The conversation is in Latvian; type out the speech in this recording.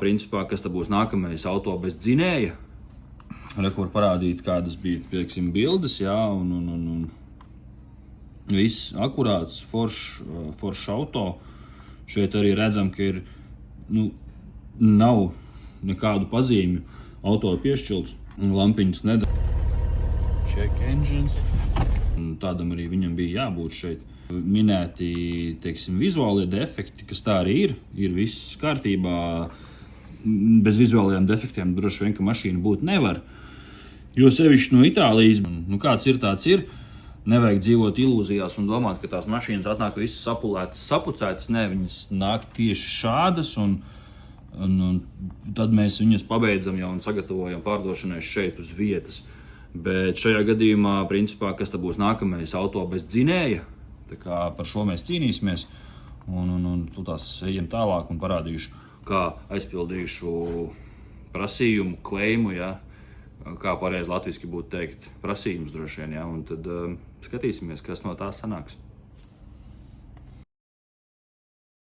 principā, kas tad būs nākamais auto bez dzinēja. Kur parādīt, kādas bija, pieksim, bildes, jā, un viss akurāts, foršs auto. Šeit arī redzam, ka ir, nav nekādu pazīmju. Auto piešķilts, lampiņas nedara. Check engines. Tādam arī viņam bija jābūt šeit. Minēti, teiksim, vizuālie defekti, kas tā arī ir viss kārtībā. Bez vizuālajiem defektiem droši vien, ka mašīna būt nevar. Jo sevišķi no Itālijas, kāds ir, tāds ir. Nevajag dzīvot ilūzijās un domāt, ka tās mašīnas atnāk visas sapulētas, sapucētas. Nē, viņas nāk tieši šādas, un tad mēs viņas pabeidzam jau un sagatavojam pārdošanai šeit uz vietas. Bet šajā gadījumā, principā, kas tad būs nākamais auto bez dzinēja, tā kā par šo mēs cīnīsimies, un tās ejam tālāk un parādīšu, kā aizpildīšu prasījumu, kleimu, ja, kā pareizi latviski būtu teikt, prasījums droši vien, ja, un tad skatīsimies, kas no tā sanāks.